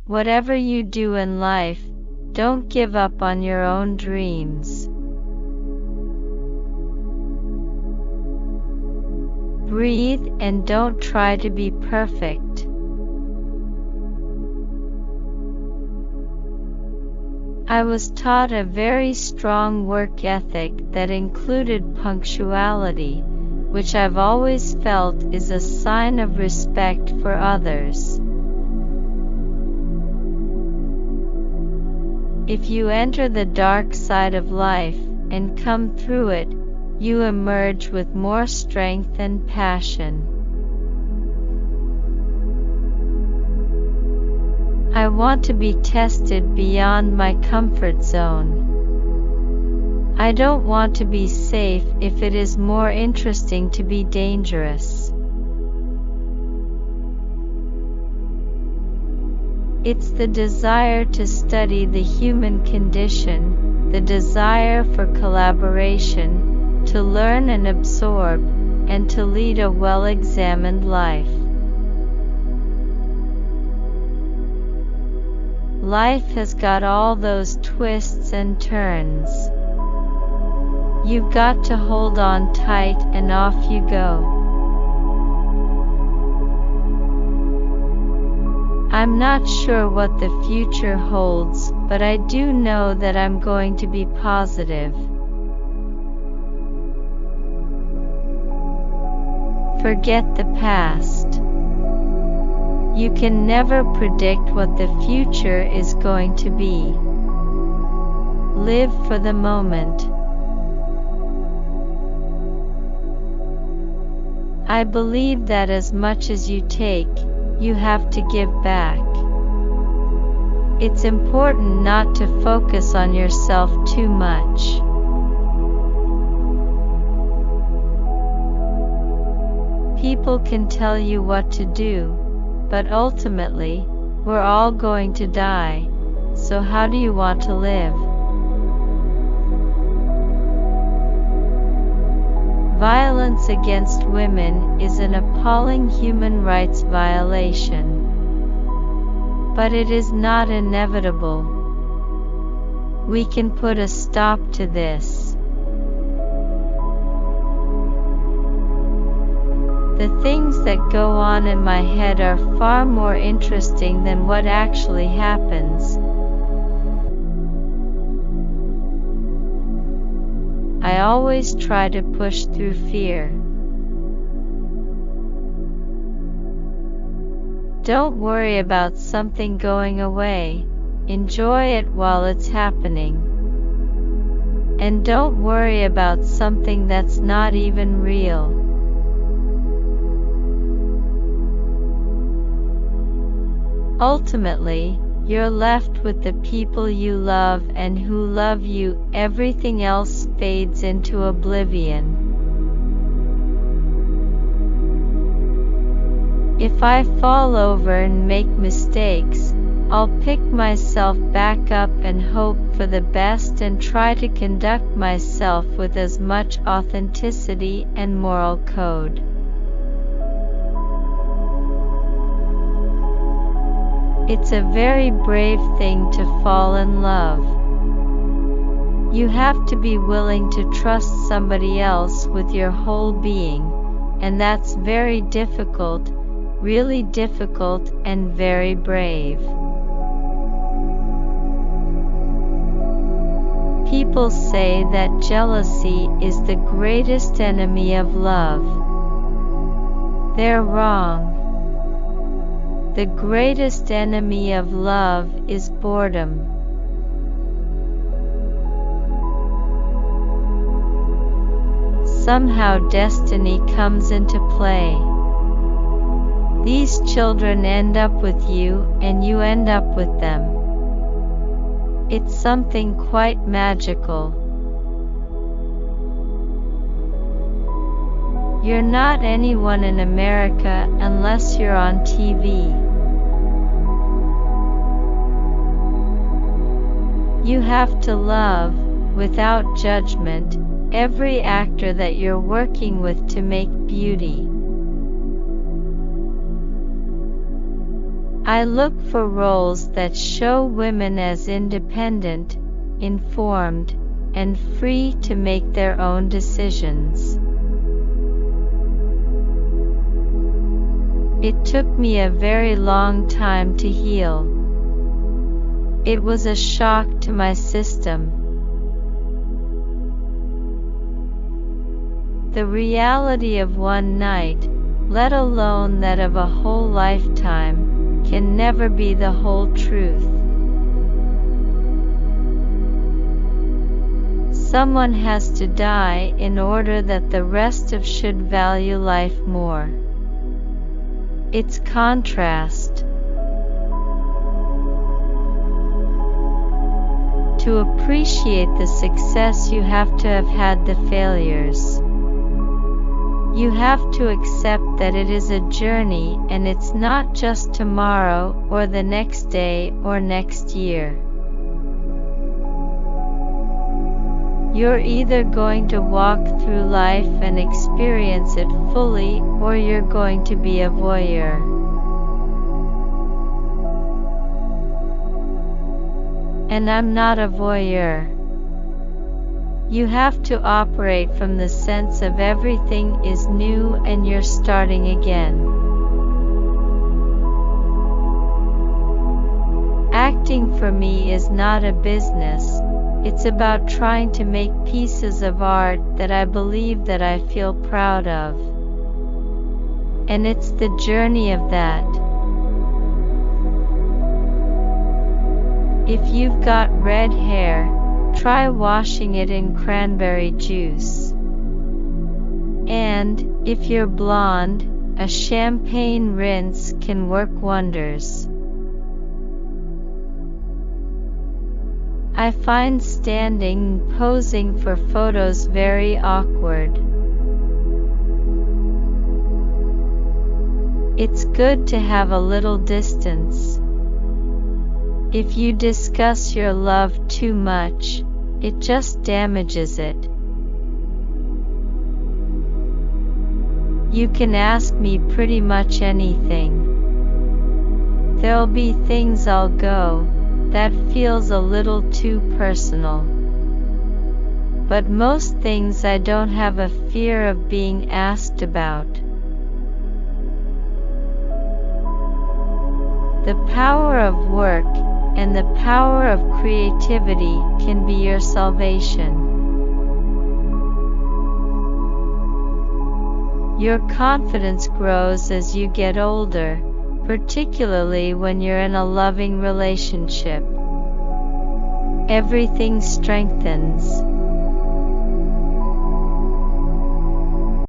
Whatever you do in life, don't give up on your own dreams. Breathe and don't try to be perfect. I was taught a very strong work ethic that included punctuality, which I've always felt is a sign of respect for others. If you enter the dark side of life and come through it, you emerge with more strength and passion. I want to be tested beyond my comfort zone. I don't want to be safe if it is more interesting to be dangerous. It's the desire to study the human condition, the desire for collaboration, to learn and absorb, and to lead a well-examined life. Life has got all those twists and turns. You've got to hold on tight and off you go. I'm not sure what the future holds, but I do know that I'm going to be positive. Forget the past. You can never predict what the future is going to be. Live for the moment. I believe that as much as you take, you have to give back. It's important not to focus on yourself too much. People can tell you what to do, but ultimately, we're all going to die, so how do you want to live? Violence against women is an appalling human rights violation. But it is not inevitable. We can put a stop to this. The things that go on in my head are far more interesting than what actually happens. I always try to push through fear. Don't worry about something going away. Enjoy it while it's happening. And don't worry about something that's not even real. Ultimately, you're left with the people you love and who love you. Everything else fades into oblivion. If I fall over and make mistakes, I'll pick myself back up and hope for the best and try to conduct myself with as much authenticity and moral code. It's a very brave thing to fall in love. You have to be willing to trust somebody else with your whole being, and that's very difficult, really difficult and very brave. People say that jealousy is the greatest enemy of love. They're wrong. The greatest enemy of love is boredom. Somehow destiny comes into play. These children end up with you, and you end up with them. It's something quite magical. You're not anyone in America unless you're on TV. You have to love, without judgment, every actor that you're working with to make beauty. I look for roles that show women as independent, informed, and free to make their own decisions. It took me a very long time to heal. It was a shock to my system. The reality of one night, let alone that of a whole lifetime, can never be the whole truth. Someone has to die in order that the rest of should value life more. It's contrast. To appreciate the success, you have to have had the failures. You have to accept that it is a journey and it's not just tomorrow or the next day or next year. You're either going to walk through life and experience it fully, or you're going to be a voyeur. And I'm not a voyeur. You have to operate from the sense of everything is new and you're starting again. Acting for me is not a business. It's about trying to make pieces of art that I believe, that I feel proud of. And it's the journey of that. If you've got red hair, try washing it in cranberry juice. And, if you're blonde, a champagne rinse can work wonders. I find standing posing for photos very awkward. It's good to have a little distance. If you discuss your love too much, it just damages it. You can ask me pretty much anything. There'll be things I'll go, that feels a little too personal. But most things I don't have a fear of being asked about. The power of work and the power of creativity can be your salvation. Your confidence grows as you get older, particularly when you're in a loving relationship. Everything strengthens.